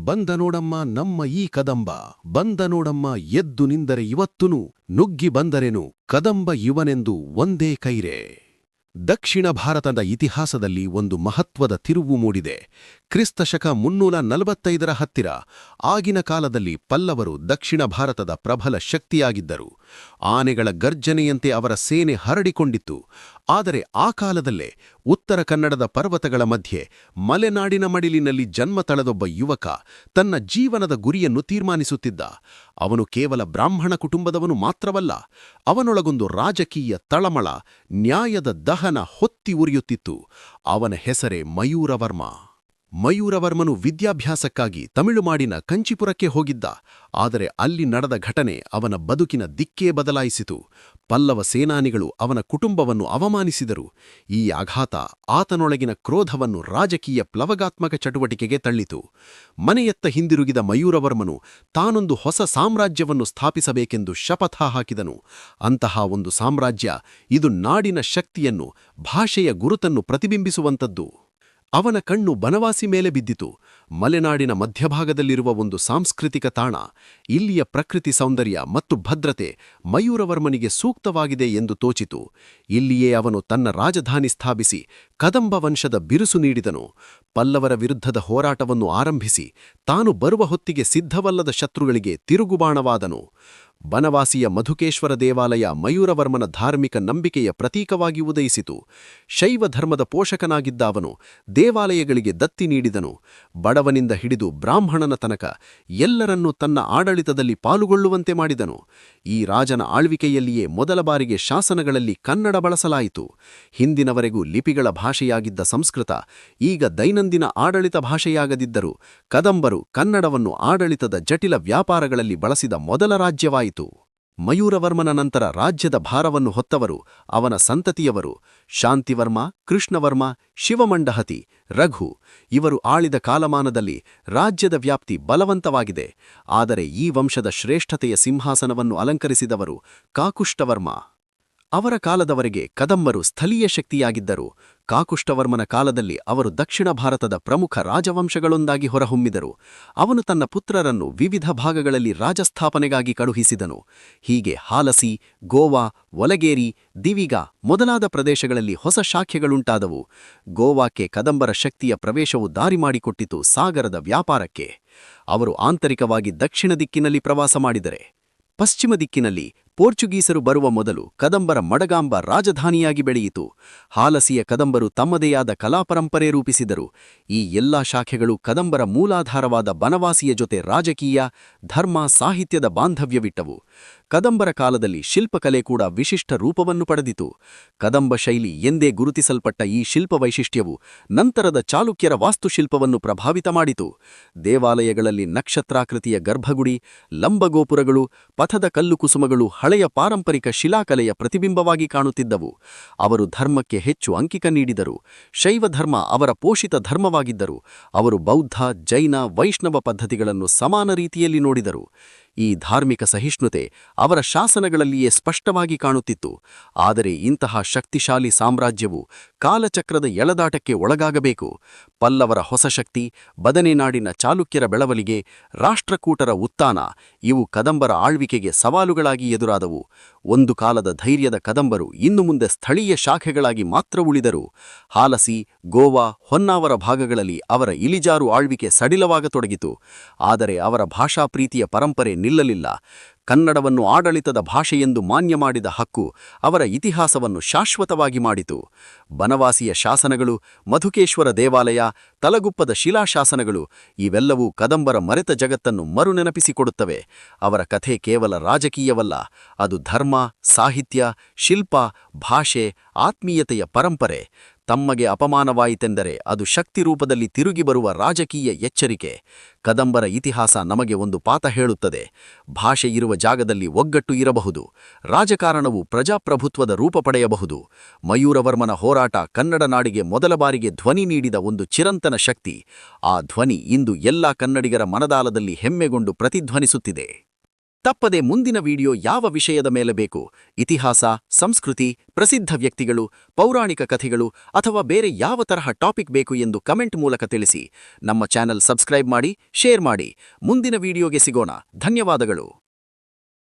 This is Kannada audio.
ಬಂದ ನೋಡಮ್ಮ ನಮ್ಮ ಈ ಕದಂಬ ಬಂದ ನೋಡಮ್ಮ ಎದ್ದು ನಿಂದರೆ ಇವತ್ತುನು ನುಗ್ಗಿ ಬಂದರೆನು ಕದಂಬ ಇವನೆಂದು ಒಂದೇ ಕೈರೆ. ದಕ್ಷಿಣ ಭಾರತದ ಇತಿಹಾಸದಲ್ಲಿ ಒಂದು ಮಹತ್ವದ ತಿರುವು ಮೂಡಿದೆ. ಕ್ರಿಸ್ತಶಕ 345 ಹತ್ತಿರ ಆಗಿನ ಕಾಲದಲ್ಲಿ ಪಲ್ಲವರು ದಕ್ಷಿಣ ಭಾರತದ ಪ್ರಬಲ ಶಕ್ತಿಯಾಗಿದ್ದರು. ಆನೆಗಳ ಗರ್ಜನೆಯಂತೆ ಅವರ ಸೇನೆ ಹರಡಿಕೊಂಡಿತ್ತು. ಆದರೆ ಆ ಕಾಲದಲ್ಲೇ ಉತ್ತರ ಕನ್ನಡದ ಪರ್ವತಗಳ ಮಧ್ಯೆ ಮಲೆನಾಡಿನ ಮಡಿಲಿನಲ್ಲಿ ಜನ್ಮ ತಳೆದೊಬ್ಬ ಯುವಕ ತನ್ನ ಜೀವನದ ಗುರಿಯನ್ನು ತೀರ್ಮಾನಿಸುತ್ತಿದ್ದ. ಅವನು ಕೇವಲ ಬ್ರಾಹ್ಮಣ ಕುಟುಂಬದವನು ಮಾತ್ರವಲ್ಲ, ಅವನೊಳಗೊಂದು ರಾಜಕೀಯ ತಳಮಳ, ನ್ಯಾಯದ ದಹನ ಹೊತ್ತಿ ಉರಿಯುತ್ತಿತ್ತು. ಅವನ ಹೆಸರೇ ಮಯೂರವರ್ಮ. ಮಯೂರವರ್ಮನು ವಿದ್ಯಾಭ್ಯಾಸಕ್ಕಾಗಿ ತಮಿಳುನಾಡಿನ ಕಂಚಿಪುರಕ್ಕೆ ಹೋಗಿದ್ದ. ಆದರೆ ಅಲ್ಲಿ ನಡೆದ ಘಟನೆ ಅವನ ಬದುಕಿನ ದಿಕ್ಕೇ ಬದಲಾಯಿಸಿತು. ಪಲ್ಲವ ಸೇನಾನಿಗಳು ಅವನ ಕುಟುಂಬವನ್ನು ಅವಮಾನಿಸಿದರು. ಈ ಆಘಾತ ಆತನೊಳಗಿನ ಕ್ರೋಧವನ್ನು ರಾಜಕೀಯ ಪ್ಲವಗಾತ್ಮಕ ಚಟುವಟಿಕೆಗೆ ತಳ್ಳಿತು. ಮನೆಯತ್ತ ಹಿಂದಿರುಗಿದ ಮಯೂರವರ್ಮನು ತಾನೊಂದು ಹೊಸ ಸಾಮ್ರಾಜ್ಯವನ್ನು ಸ್ಥಾಪಿಸಬೇಕೆಂದು ಶಪಥ ಹಾಕಿದನು. ಅಂತಹ ಒಂದು ಸಾಮ್ರಾಜ್ಯ, ಇದು ನಾಡಿನ ಶಕ್ತಿಯನ್ನು, ಭಾಷೆಯ ಗುರುತನ್ನು ಪ್ರತಿಬಿಂಬಿಸುವಂಥದ್ದು. ಅವನ ಕಣ್ಣು ಬನವಾಸಿ ಮೇಲೆ ಬಿದ್ದಿತು. ಮಲೆನಾಡಿನ ಮಧ್ಯಭಾಗದಲ್ಲಿರುವ ಒಂದು ಸಾಂಸ್ಕೃತಿಕ ತಾಣ. ಇಲ್ಲಿಯ ಪ್ರಕೃತಿ ಸೌಂದರ್ಯ ಮತ್ತು ಭದ್ರತೆ ಮಯೂರವರ್ಮನಿಗೆ ಸೂಕ್ತವಾಗಿದೆ ಎಂದು ತೋಚಿತು. ಇಲ್ಲಿಯೇ ಅವನು ತನ್ನ ರಾಜಧಾನಿ ಸ್ಥಾಪಿಸಿ ಕದಂಬ ವಂಶದ ಬಿರುಸು ನೀಡಿದನು. ಪಲ್ಲವರ ವಿರುದ್ಧದ ಹೋರಾಟವನ್ನು ಆರಂಭಿಸಿ ತಾನು ಬರುವ ಹೊತ್ತಿಗೆ ಸಿದ್ಧವಲ್ಲದ ಶತ್ರುಗಳಿಗೆ ತಿರುಗುಬಾಣವಾದನು. ಬನವಾಸಿಯ ಮಧುಕೇಶ್ವರ ದೇವಾಲಯ ಮಯೂರವರ್ಮನ ಧಾರ್ಮಿಕ ನಂಬಿಕೆಯ ಪ್ರತೀಕವಾಗಿ ಉದಯಿಸಿತು. ಶೈವ ಧರ್ಮದ ಪೋಷಕನಾಗಿದ್ದ ಅವನು ದೇವಾಲಯಗಳಿಗೆ ದತ್ತಿ ನೀಡಿದನು. ಬಡವನಿಂದ ಹಿಡಿದು ಬ್ರಾಹ್ಮಣನ ತನಕ ಎಲ್ಲರನ್ನೂ ತನ್ನ ಆಡಳಿತದಲ್ಲಿ ಪಾಲುಗೊಳ್ಳುವಂತೆ ಮಾಡಿದನು. ಈ ರಾಜನ ಆಳ್ವಿಕೆಯಲ್ಲಿಯೇ ಮೊದಲ ಬಾರಿಗೆ ಶಾಸನಗಳಲ್ಲಿ ಕನ್ನಡ ಬಳಸಲಾಯಿತು. ಹಿಂದಿನವರೆಗೂ ಲಿಪಿಗಳ ಭಾಷೆಯಾಗಿದ್ದ ಸಂಸ್ಕೃತ ಈಗ ದೈನಂದಿನ ಆಡಳಿತ ಭಾಷೆಯಾಗದಿದ್ದರೂ ಕದಂಬರು ಕನ್ನಡವನ್ನು ಆಡಳಿತದ ಜಟಿಲ ವ್ಯಾಪಾರಗಳಲ್ಲಿ ಬಳಸಿದ ಮೊದಲ ರಾಜ್ಯವಾಯಿತು. ಮಯೂರವರ್ಮನ ನಂತರ ರಾಜ್ಯದ ಭಾರವನ್ನು ಹೊತ್ತವರು ಅವನ ಸಂತತಿಯವರು. ಶಾಂತಿವರ್ಮ, ಕೃಷ್ಣವರ್ಮ, ಶಿವಮಂಡಹತಿ, ರಘು ಇವರು ಆಳಿದ ಕಾಲಮಾನದಲ್ಲಿ ರಾಜ್ಯದ ವ್ಯಾಪ್ತಿ ಬಲವಂತವಾಗಿದೆ. ಆದರೆ ಈ ವಂಶದ ಶ್ರೇಷ್ಠತೆಯ ಸಿಂಹಾಸನವನ್ನು ಅಲಂಕರಿಸಿದವರು ಕಾಕುಷ್ಟವರ್ಮ. ಅವರ ಕಾಲದವರೆಗೆ ಕದಂಬರು ಸ್ಥಳೀಯ ಶಕ್ತಿಯಾಗಿದ್ದರು. ಕಾಕುಷ್ಟವರ್ಮನ ಕಾಲದಲ್ಲಿ ಅವರು ದಕ್ಷಿಣ ಭಾರತದ ಪ್ರಮುಖ ರಾಜವಂಶಗಳೊಂದಾಗಿ ಹೊರಹೊಮ್ಮಿದರು. ಅವನು ತನ್ನ ಪುತ್ರರನ್ನು ವಿವಿಧ ಭಾಗಗಳಲ್ಲಿ ರಾಜಸ್ಥಾಪನೆಗಾಗಿ ಕಳುಹಿಸಿದನು. ಹೀಗೆ ಹಾಲಸಿ, ಗೋವಾ, ಒಲಗೇರಿ, ದಿವಿಗ ಮೊದಲಾದ ಪ್ರದೇಶಗಳಲ್ಲಿ ಹೊಸ ಶಾಖೆಗಳುಂಟಾದವು. ಗೋವಾಕ್ಕೆ ಕದಂಬರ ಶಕ್ತಿಯ ಪ್ರವೇಶವು ದಾರಿ ಮಾಡಿಕೊಟ್ಟಿತು ಸಾಗರದ ವ್ಯಾಪಾರಕ್ಕೆ. ಅವರು ಆಂತರಿಕವಾಗಿ ದಕ್ಷಿಣ ದಿಕ್ಕಿನಲ್ಲಿ ಪ್ರವಾಸ ಮಾಡಿದರೆ, ಪಶ್ಚಿಮ ದಿಕ್ಕಿನಲ್ಲಿ ಪೋರ್ಚುಗೀಸರು ಬರುವ ಮೊದಲು ಕದಂಬರ ಮಡಗಾಂಬ ರಾಜಧಾನಿಯಾಗಿ ಬೆಳೆಯಿತು. ಹಾಲಸಿಯ ಕದಂಬರು ತಮ್ಮದೇ ಆದ ಕಲಾಪರಂಪರೆ ರೂಪಿಸಿದರು. ಈ ಎಲ್ಲಾ ಶಾಖೆಗಳು ಕದಂಬರ ಮೂಲಾಧಾರವಾದ ಬನವಾಸಿಯ ಜೊತೆ ರಾಜಕೀಯ, ಧರ್ಮ, ಸಾಹಿತ್ಯದ ಬಾಂಧವ್ಯವಿಟ್ಟವು. ಕದಂಬರ ಕಾಲದಲ್ಲಿ ಶಿಲ್ಪಕಲೆ ಕೂಡ ವಿಶಿಷ್ಟ ರೂಪವನ್ನು ಪಡೆದಿತು. ಕದಂಬ ಶೈಲಿ ಎಂದೇ ಗುರುತಿಸಲ್ಪಟ್ಟ ಈ ಶಿಲ್ಪ ವೈಶಿಷ್ಟ್ಯವು ನಂತರದ ಚಾಲುಕ್ಯರ ವಾಸ್ತುಶಿಲ್ಪವನ್ನು ಪ್ರಭಾವಿತ ಮಾಡಿತು. ದೇವಾಲಯಗಳಲ್ಲಿ ನಕ್ಷತ್ರಾಕೃತಿಯ ಗರ್ಭಗುಡಿ, ಲಂಬಗೋಪುರಗಳು, ಪಥದ ಕಲ್ಲು ಕುಸುಮಗಳು ಹಳೆಯ ಪಾರಂಪರಿಕ ಶಿಲಾಕಲೆಯ ಪ್ರತಿಬಿಂಬವಾಗಿ ಕಾಣುತ್ತಿದ್ದವು. ಅವರು ಧರ್ಮಕ್ಕೆ ಹೆಚ್ಚು ಅಂಕಿಕ ನೀಡಿದರು. ಶೈವ ಧರ್ಮ ಅವರ ಪೋಷಿತ ಧರ್ಮವಾಗಿದ್ದರು. ಅವರು ಬೌದ್ಧ, ಜೈನ, ವೈಷ್ಣವ ಪದ್ಧತಿಗಳನ್ನು ಸಮಾನ ರೀತಿಯಲ್ಲಿ ನೋಡಿದರು. ಈ ಧಾರ್ಮಿಕ ಸಹಿಷ್ಣುತೆ ಅವರ ಶಾಸನಗಳಲ್ಲಿಯೇ ಸ್ಪಷ್ಟವಾಗಿ ಕಾಣುತ್ತಿತ್ತು. ಆದರೆ ಇಂತಹ ಶಕ್ತಿಶಾಲಿ ಸಾಮ್ರಾಜ್ಯವು ಕಾಲಚಕ್ರದ ಎಳೆದಾಟಕ್ಕೆ ಒಳಗಾಗಬೇಕು. ಪಲ್ಲವರ ಹೊಸ ಶಕ್ತಿ, ಬದನೆನಾಡಿನ ಚಾಲುಕ್ಯರ ಬೆಳವಲಿಗೆ, ರಾಷ್ಟ್ರಕೂಟರ ಉತ್ಥಾನ ಇವು ಕದಂಬರ ಆಳ್ವಿಕೆಗೆ ಸವಾಲುಗಳಾಗಿ ಎದುರಾದವು. ಒಂದು ಕಾಲದ ಧೈರ್ಯದ ಕದಂಬರು ಇನ್ನು ಮುಂದೆ ಸ್ಥಳೀಯ ಶಾಖೆಗಳಾಗಿ ಮಾತ್ರ ಉಳಿದರು. ಹಾಲಸಿ, ಗೋವಾ, ಹೊನ್ನಾವರ ಭಾಗಗಳಲ್ಲಿ ಅವರ ಇಳಿಜಾರು ಆಳ್ವಿಕೆ ಸಡಿಲವಾಗತೊಡಗಿತು. ಆದರೆ ಅವರ ಭಾಷಾಪ್ರೀತಿಯ ಪರಂಪರೆ ನಿಲ್ಲಲಿಲ್ಲ. ಕನ್ನಡವನ್ನು ಆಡಳಿತದ ಭಾಷೆಯೆಂದು ಮಾನ್ಯ ಮಾಡಿದ ಹಕ್ಕು ಅವರ ಇತಿಹಾಸವನ್ನು ಶಾಶ್ವತವಾಗಿ ಮಾಡಿತು. ಬನವಾಸಿಯ ಶಾಸನಗಳು, ಮಧುಕೇಶ್ವರ ದೇವಾಲಯ, ತಲಗುಪ್ಪದ ಶಿಲಾಶಾಸನಗಳು ಇವೆಲ್ಲವೂ ಕದಂಬರ ಮರೆತ ಜಗತ್ತನ್ನು ಮರುನೆನಪಿಸಿಕೊಡುತ್ತವೆ. ಅವರ ಕಥೆ ಕೇವಲ ರಾಜಕೀಯವಲ್ಲ, ಅದು ಧರ್ಮ, ಸಾಹಿತ್ಯ, ಶಿಲ್ಪ, ಭಾಷೆ, ಆತ್ಮೀಯತೆಯ ಪರಂಪರೆ. ತಮ್ಮಗೆ ಅಪಮಾನವಾಯಿತೆಂದರೆ ಅದು ಶಕ್ತಿ ರೂಪದಲ್ಲಿ ತಿರುಗಿ ಬರುವ ರಾಜಕೀಯ ಎಚ್ಚರಿಕೆ. ಕದಂಬರ ಇತಿಹಾಸ ನಮಗೆ ಒಂದು ಪಾಠ ಹೇಳುತ್ತದೆ. ಭಾಷೆ ಇರುವ ಜಾಗದಲ್ಲಿ ಒಗ್ಗಟ್ಟು ಇರಬಹುದು. ರಾಜಕಾರಣವು ಪ್ರಜಾಪ್ರಭುತ್ವದ ರೂಪ ಪಡೆಯಬಹುದು. ಮಯೂರವರ್ಮನ ಹೋರಾಟ ಕನ್ನಡ ನಾಡಿಗೆ ಮೊದಲ ಬಾರಿಗೆ ಧ್ವನಿ ನೀಡಿದ ಒಂದು ಚಿರಂತನ ಶಕ್ತಿ. ಆ ಧ್ವನಿ ಇಂದು ಎಲ್ಲ ಕನ್ನಡಿಗರ ಮನದಾಳದಲ್ಲಿ ಹೆಮ್ಮೆಗೊಂಡು ಪ್ರತಿಧ್ವನಿಸುತ್ತಿದೆ. ತಪ್ಪದೆ ಮುಂದಿನ ವಿಡಿಯೋ ಯಾವ ವಿಷಯದ ಮೇಲೆ ಬೇಕು, ಇತಿಹಾಸ, ಸಂಸ್ಕೃತಿ, ಪ್ರಸಿದ್ಧ ವ್ಯಕ್ತಿಗಳು, ಪೌರಾಣಿಕ ಕಥೆಗಳು ಅಥವಾ ಬೇರೆ ಯಾವ ತರಹ ಟಾಪಿಕ್ ಬೇಕು ಎಂದು ಕಮೆಂಟ್ ಮೂಲಕ ತಿಳಿಸಿ. ನಮ್ಮ ಚಾನೆಲ್ ಸಬ್ಸ್ಕ್ರೈಬ್ ಮಾಡಿ, ಶೇರ್ ಮಾಡಿ. ಮುಂದಿನ ವಿಡಿಯೋಗೆ ಸಿಗೋಣ. ಧನ್ಯವಾದಗಳು.